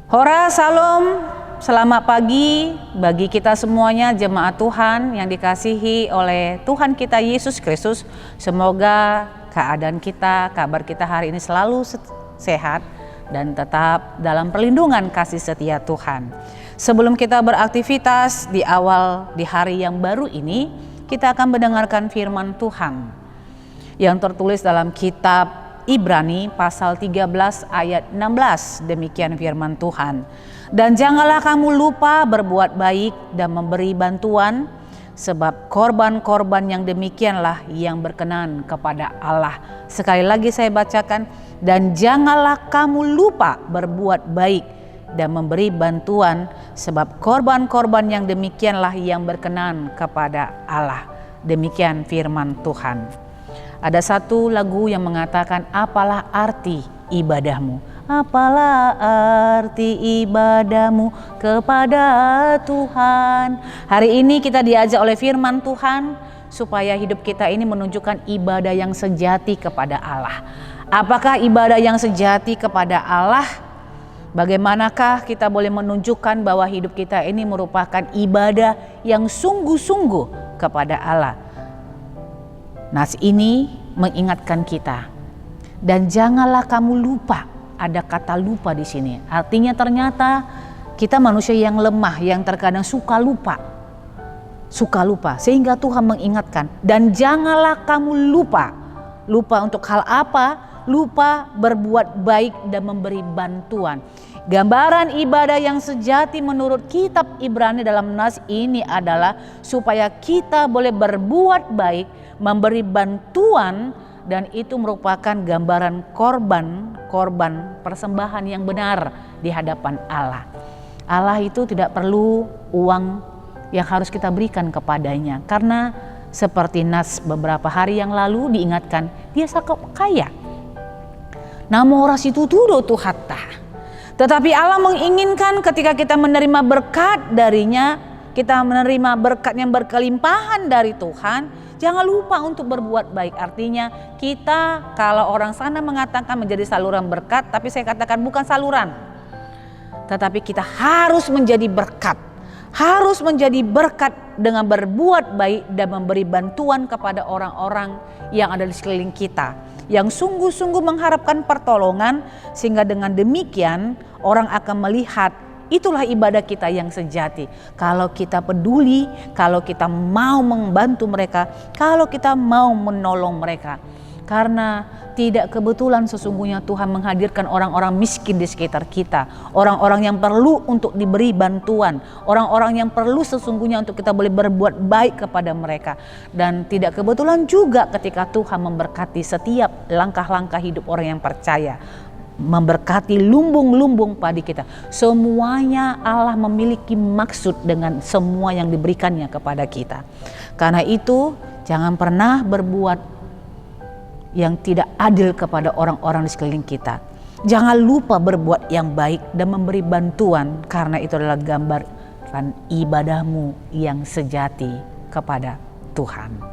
Hora Salam, selamat pagi bagi kita semuanya jemaat Tuhan yang dikasihi oleh Tuhan kita Yesus Kristus. Semoga keadaan kita, kabar kita hari ini selalu sehat dan tetap dalam perlindungan kasih setia Tuhan. Sebelum kita beraktivitas di hari yang baru ini, kita akan mendengarkan firman Tuhan yang tertulis dalam kitab Ibrani pasal 13 ayat 16. Demikian firman Tuhan. Dan janganlah kamu lupa berbuat baik dan memberi bantuan, sebab korban-korban yang demikianlah yang berkenan kepada Allah. Sekali lagi saya bacakan, dan janganlah kamu lupa berbuat baik dan memberi bantuan, sebab korban-korban yang demikianlah yang berkenan kepada Allah. Demikian firman Tuhan. Ada satu lagu yang mengatakan, apalah arti ibadahmu? Apalah arti ibadahmu kepada Tuhan? Hari ini kita diajak oleh firman Tuhan supaya hidup kita ini menunjukkan ibadah yang sejati kepada Allah. Apakah ibadah yang sejati kepada Allah? Bagaimanakah kita boleh menunjukkan bahwa hidup kita ini merupakan ibadah yang sungguh-sungguh kepada Allah? Nas ini mengingatkan kita, dan janganlah kamu lupa. Ada kata lupa di sini. Artinya ternyata kita manusia yang lemah, yang terkadang suka lupa, sehingga Tuhan mengingatkan. Dan janganlah kamu lupa. Lupa untuk hal apa? Lupa berbuat baik dan memberi bantuan. Gambaran ibadah yang sejati menurut kitab Ibrani dalam nas ini adalah supaya kita boleh berbuat baik, memberi bantuan, dan itu merupakan gambaran korban persembahan yang benar di hadapan Allah. Allah itu tidak perlu uang yang harus kita berikan kepadanya, karena seperti nas beberapa hari yang lalu diingatkan, dia sangat kaya. Namo rasitu tudo tu hatta. Tetapi Allah menginginkan ketika kita menerima berkat darinya, kita menerima berkat yang berkelimpahan dari Tuhan, jangan lupa untuk berbuat baik. Artinya kita, kalau orang sana mengatakan menjadi saluran berkat, tapi saya katakan bukan saluran. Tetapi kita harus menjadi berkat. Harus menjadi berkat dengan berbuat baik dan memberi bantuan kepada orang-orang yang ada di sekeliling kita, yang sungguh-sungguh mengharapkan pertolongan, sehingga dengan demikian orang akan melihat itulah ibadah kita yang sejati. Kalau kita peduli, kalau kita mau membantu mereka, kalau kita mau menolong mereka. Karena tidak kebetulan sesungguhnya Tuhan menghadirkan orang-orang miskin di sekitar kita, orang-orang yang perlu untuk diberi bantuan, orang-orang yang perlu sesungguhnya untuk kita boleh berbuat baik kepada mereka. Dan tidak kebetulan juga ketika Tuhan memberkati setiap langkah-langkah hidup orang yang percaya, memberkati lumbung-lumbung padi kita. Semuanya Allah memiliki maksud dengan semua yang diberikannya kepada kita. Karena itu jangan pernah berbuat yang tidak adil kepada orang-orang di sekeliling kita. Jangan lupa berbuat yang baik dan memberi bantuan, karena itu adalah gambaran ibadahmu yang sejati kepada Tuhan.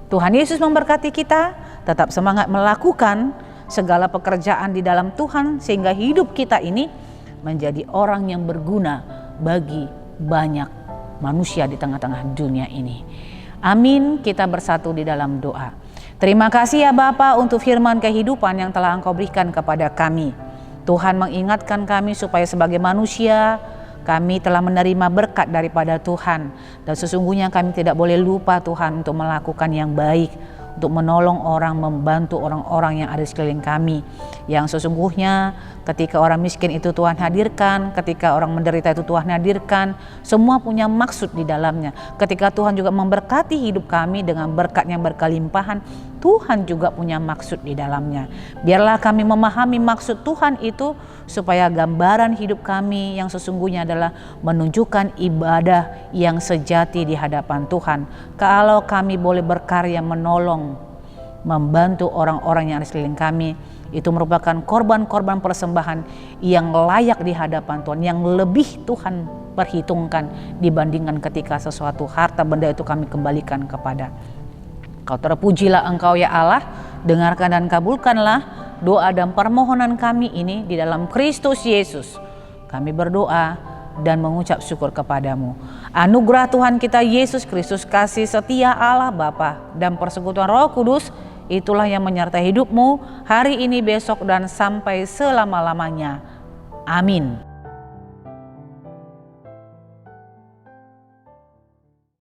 Tuhan Yesus memberkati kita, tetap semangat melakukan segala pekerjaan di dalam Tuhan, sehingga hidup kita ini menjadi orang yang berguna bagi banyak manusia di tengah-tengah dunia ini. Amin. Kita bersatu di dalam doa. Terima kasih ya Bapa untuk firman kehidupan yang telah Engkau berikan kepada kami. Tuhan mengingatkan kami supaya sebagai manusia kami telah menerima berkat daripada Tuhan. Dan sesungguhnya kami tidak boleh lupa Tuhan untuk melakukan yang baik, untuk menolong orang, membantu orang-orang yang ada di sekeliling kami. Yang sesungguhnya ketika orang miskin itu Tuhan hadirkan, ketika orang menderita itu Tuhan hadirkan, semua punya maksud di dalamnya. Ketika Tuhan juga memberkati hidup kami dengan berkat yang berkelimpahan, Tuhan juga punya maksud di dalamnya. Biarlah kami memahami maksud Tuhan itu, supaya gambaran hidup kami yang sesungguhnya adalah menunjukkan ibadah yang sejati di hadapan Tuhan. Kalau kami boleh berkarya menolong, membantu orang-orang yang ada di sekeliling kami, itu merupakan korban-korban persembahan yang layak di hadapan Tuhan, yang lebih Tuhan perhitungkan dibandingkan ketika sesuatu harta benda itu kami kembalikan kepada Kau. Terpujilah Engkau ya Allah, dengarkan dan kabulkanlah doa dan permohonan kami ini di dalam Kristus Yesus, kami berdoa dan mengucap syukur kepadamu. Anugerah Tuhan kita Yesus Kristus, kasih setia Allah Bapa dan persekutuan Roh Kudus, itulah yang menyertai hidupmu hari ini, besok, dan sampai selama-lamanya. Amin.